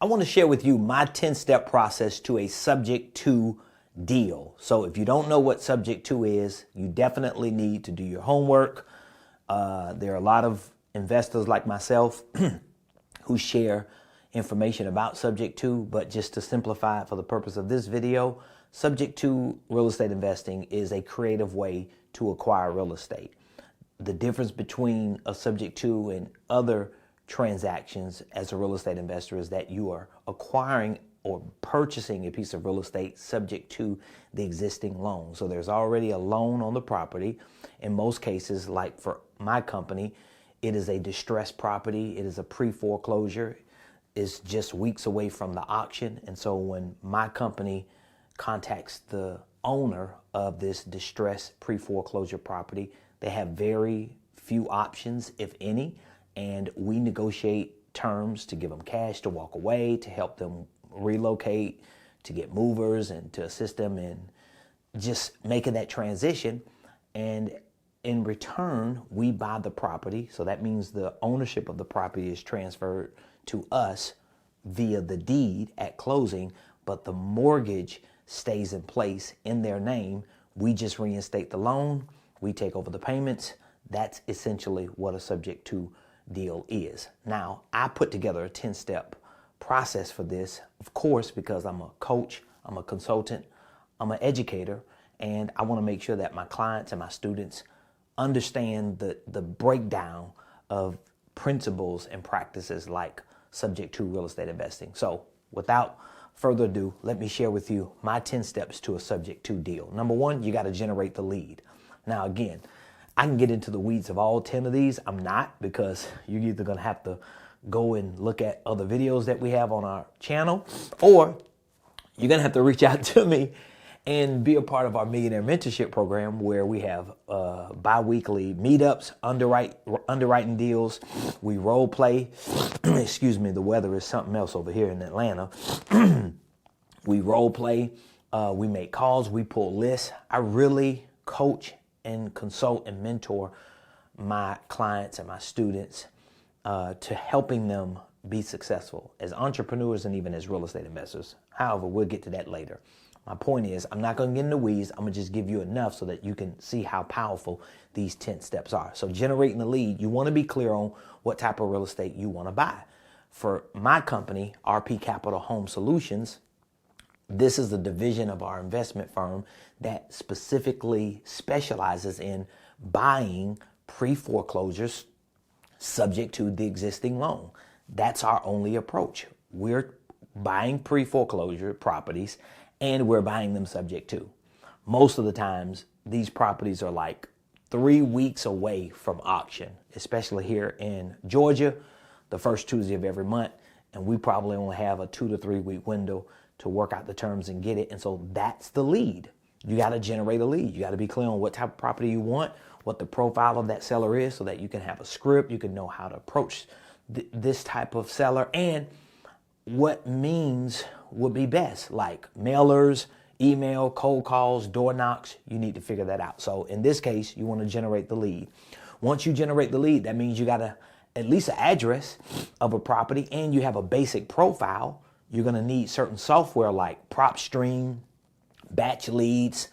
I want to share with you my 10-step process to a subject to deal. So if you don't know what subject to is, you definitely need to do your homework. There are a lot of investors like myself who share information about subject to, but just to simplify it for the purpose of this video, subject to real estate investing is a creative way to acquire real estate. The difference between a subject to and other transactions as a real estate investor is that you are acquiring or purchasing a piece of real estate subject to the existing loan. So there's already a loan on the property. In most cases, like for my company, it is a distressed property. It is a pre-foreclosure. It's just weeks away from the auction. And so when my company contacts the owner of this distressed pre-foreclosure property, they have very few options, if any, and we negotiate terms to give them cash to walk away, to help them relocate, to get movers, and to assist them in just making that transition. And in return, we buy the property. So that means the ownership of the property is transferred to us via the deed at closing, but the mortgage stays in place in their name. We just reinstate the loan. We take over the payments. That's essentially what a subject to deal is. Now, I put together a 10-step process for this, of course, because I'm a coach, I'm a consultant, I'm an educator, and I want to make sure that my clients and my students understand the breakdown of principles and practices like subject to real estate investing. So without further ado, let me share with you my 10 steps to a subject to deal. Number one, you got to generate the lead. Now, again, I can get into the weeds of all 10 of these. I'm not, because you're either going to have to go and look at other videos that we have on our channel, or you're going to have to reach out to me and be a part of our Millionaire Mentorship Program, where we have bi-weekly meetups, underwriting deals. We role play. Excuse me, the weather is something else over here in Atlanta. We role play. We make calls. We pull lists. I really coach and consult and mentor my clients and my students to helping them be successful as entrepreneurs and even as real estate investors. However, we'll get to that later. My point is, I'm not going to get in the weeds. I'm going to just give you enough so that you can see how powerful these 10 steps are. So generating the lead, you want to be clear on what type of real estate you want to buy. For my company, RP Capital Home Solutions, this is a division of our investment firm that specifically specializes in buying pre-foreclosures subject to the existing loan. That's our only approach. We're buying pre-foreclosure properties and we're buying them subject to. Most of the times, these properties are like 3 weeks away from auction, especially here in Georgia, the first Tuesday of every month. And we probably only have a 2 to 3 week window to work out the terms and get it. And so that's the lead. You got to generate a lead. You got to be clear on what type of property you want, what the profile of that seller is, so that you can have a script, you can know how to approach this type of seller, and what means would be best, like mailers, email, cold calls, door knocks. You need to figure that out. So in this case, you want to generate the lead. Once you generate the lead, that means you got at least an address of a property, and you have a basic profile. You're going to need certain software like PropStream, Batch Leads,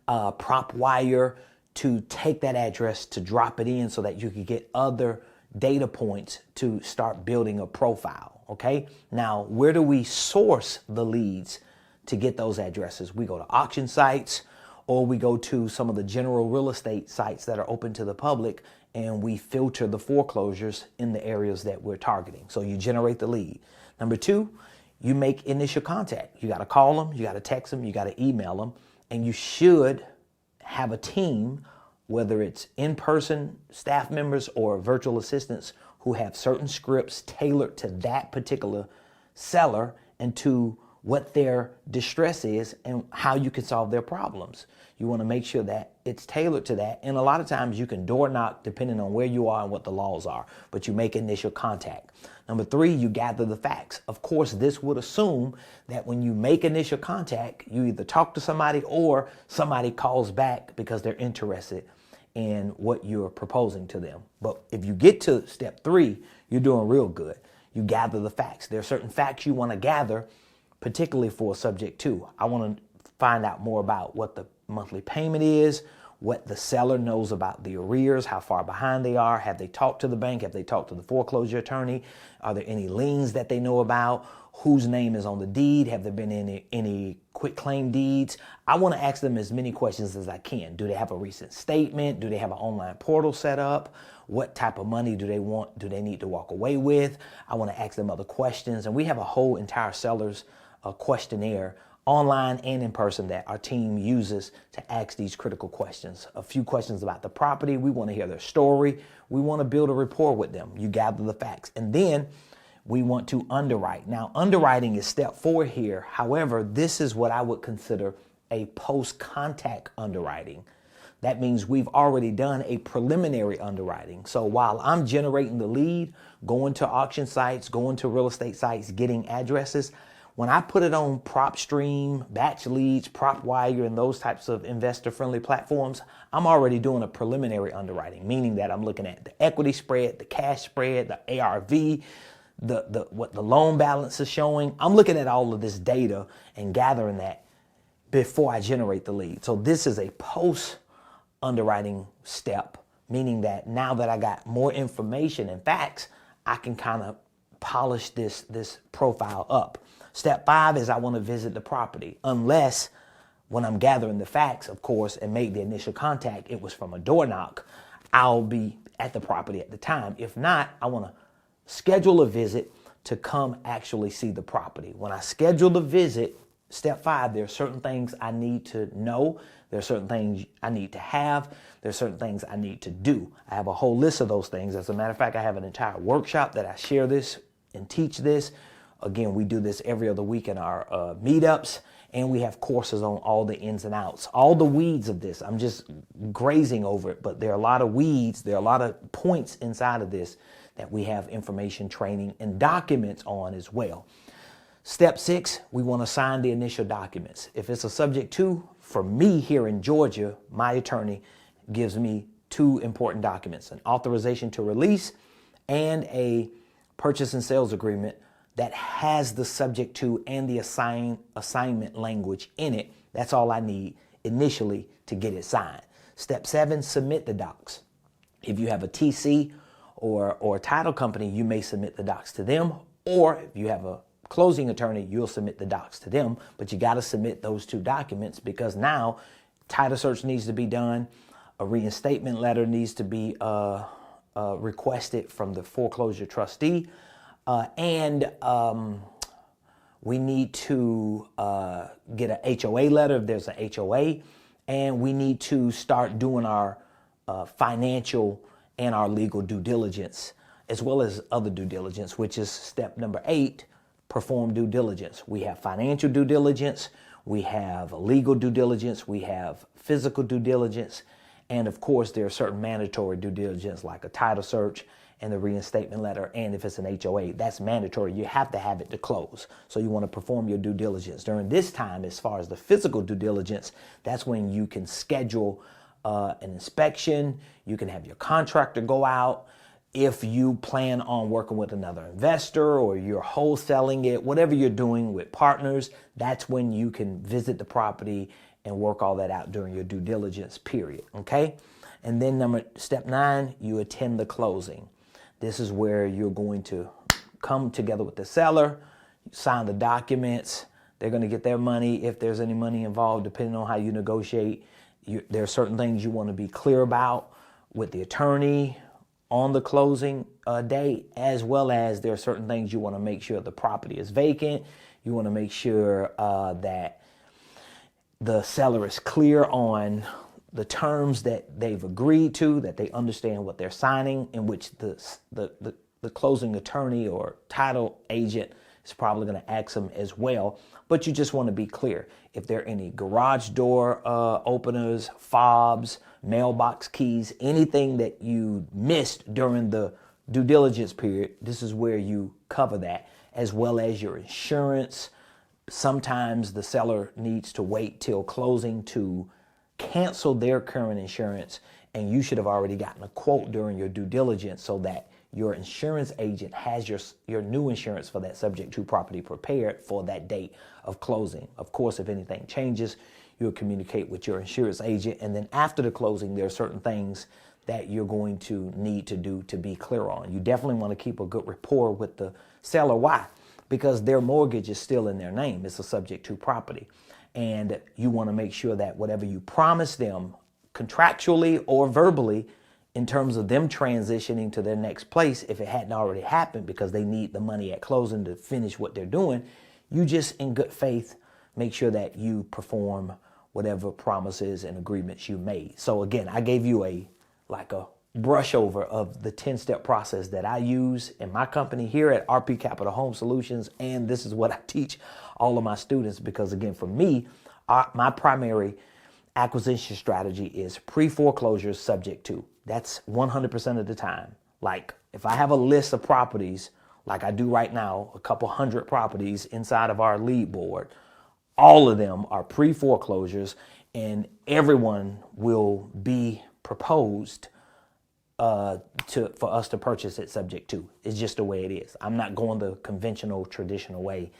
PropWire, to take that address, to drop it in so that you can get other data points to start building a profile. Okay. Now, where do we source the leads to get those addresses? We go to auction sites, or we go to some of the general real estate sites that are open to the public, and we filter the foreclosures in the areas that we're targeting. So you generate the lead. Number two, you make initial contact. You got to call them, you got to text them, you got to email them, and you should have a team, whether it's in-person staff members or virtual assistants, who have certain scripts tailored to that particular seller and to what their distress is and how you can solve their problems. You want to make sure that it's tailored to that. And a lot of times you can door knock depending on where you are and what the laws are, but you make initial contact. Number three, you gather the facts. Of course, this would assume that when you make initial contact, you either talk to somebody or somebody calls back because they're interested in what you're proposing to them. But if you get to step three, you're doing real good. you gather the facts. There are certain facts you want to gather, particularly for subject to. I want to find out more about what the monthly payment is, what the seller knows about the arrears, how far behind they are. Have they talked to the bank? Have they talked to the foreclosure attorney? Are there any liens that they know about? Whose name is on the deed? Have there been any quit claim deeds? I want to ask them as many questions as I can. Do they have a recent statement? Do they have an online portal set up? What type of money do they want? Do they need to walk away with? I want to ask them other questions. And we have a whole entire seller's questionnaire online and in person that our team uses to ask these critical questions. A few questions about the property. We want to hear their story. We want to build a rapport with them. You gather the facts. And then we want to underwrite. Now, underwriting is step 4 here. However, this is what I would consider a post-contact underwriting. That means we've already done a preliminary underwriting. So while I'm generating the lead, going to auction sites, going to real estate sites, getting addresses, when I put it on PropStream, Batch Leads, PropWire, and those types of investor-friendly platforms, I'm already doing a preliminary underwriting, meaning that I'm looking at the equity spread, the cash spread, the ARV, what the loan balance is showing. I'm looking at all of this data and gathering that before I generate the lead. So this is a post-underwriting step, meaning that now that I got more information and facts, I can kind of polish this profile up. Step 5 is I want to visit the property, unless when I'm gathering the facts, of course, and make the initial contact, it was from a door knock, I'll be at the property at the time. If not, I want to schedule a visit to come actually see the property. When I schedule the visit, step 5, there are certain things I need to know. There are certain things I need to have. There are certain things I need to do. I have a whole list of those things. As a matter of fact, I have an entire workshop that I share this and teach this. Again, we do this every other week in our meetups, and we have courses on all the ins and outs, all the weeds of this. I'm just grazing over it, but there are a lot of weeds. There are a lot of points inside of this that we have information, training, and documents on as well. Step 6, we want to sign the initial documents. If it's a subject to, for me here in Georgia, my attorney gives me 2 important documents, an authorization to release and a purchase and sales agreement that has the subject to and the assignment language in it. That's all I need initially to get it signed. Step 7, submit the docs. If you have a TC or a title company, you may submit the docs to them, or if you have a closing attorney, you'll submit the docs to them, but you got to submit those 2 documents because now title search needs to be done, a reinstatement letter needs to be requested from the foreclosure trustee, and we need to get an HOA letter if there's an HOA, and we need to start doing our financial and our legal due diligence, as well as other due diligence, which is step number 8, perform due diligence. We have financial due diligence, we have legal due diligence, we have physical due diligence, and of course there are certain mandatory due diligence like a title search and the reinstatement letter, and if it's an HOA, that's mandatory. You have to have it to close. So you want to perform your due diligence. During this time, as far as the physical due diligence, that's when you can schedule an inspection. You can have your contractor go out. If you plan on working with another investor or you're wholesaling it, whatever you're doing with partners, that's when you can visit the property and work all that out during your due diligence period, okay? And then step 9, you attend the closing. This is where you're going to come together with the seller, sign the documents. They're going to get their money if there's any money involved, depending on how you negotiate. There are certain things you want to be clear about with the attorney on the closing date, as well as there are certain things you want to make sure the property is vacant. You want to make sure that the seller is clear on the terms that they've agreed to, that they understand what they're signing, in which the closing attorney or title agent is probably going to ask them as well. But you just want to be clear. If there are any garage door openers, fobs, mailbox keys, anything that you missed during the due diligence period, this is where you cover that, as well as your insurance. Sometimes the seller needs to wait till closing to cancel their current insurance, and you should have already gotten a quote during your due diligence so that your insurance agent has your new insurance for that subject to property prepared for that date of closing. Of course, if anything changes, you'll communicate with your insurance agent. And then after the closing, there are certain things that you're going to need to do to be clear on. You definitely want to keep a good rapport with the seller. Why? Because their mortgage is still in their name. It's a subject to property. And you want to make sure that whatever you promise them contractually or verbally in terms of them transitioning to their next place, if it hadn't already happened because they need the money at closing to finish what they're doing, you just in good faith make sure that you perform whatever promises and agreements you made. So again, I gave you a brush over of the 10-step process that I use in my company here at RP Capital Home Solutions. And this is what I teach all of my students, because again, for me, my primary acquisition strategy is pre-foreclosure subject to. That's 100% of the time. Like if I have a list of properties, like I do right now, a couple hundred properties inside of our lead board, all of them are pre-foreclosures, and everyone will be proposed for us to purchase it subject to. It's just the way it is. I'm not going the conventional, traditional way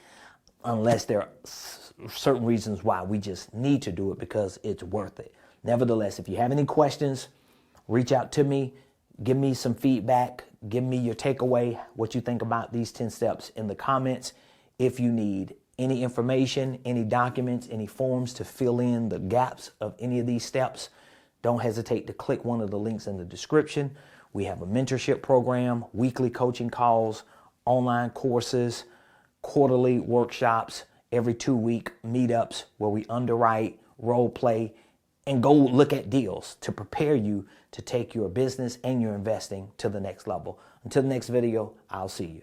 unless there are certain reasons why we just need to do it because it's worth it. Nevertheless, if you have any questions, reach out to me, give me some feedback, give me your takeaway, what you think about these 10 steps in the comments. If you need any information, any documents, any forms to fill in the gaps of any of these steps, don't hesitate to click one of the links in the description. We have a mentorship program, weekly coaching calls, online courses, quarterly workshops, every 2-week meetups where we underwrite, role play, and go look at deals to prepare you to take your business and your investing to the next level. Until the next video, I'll see you.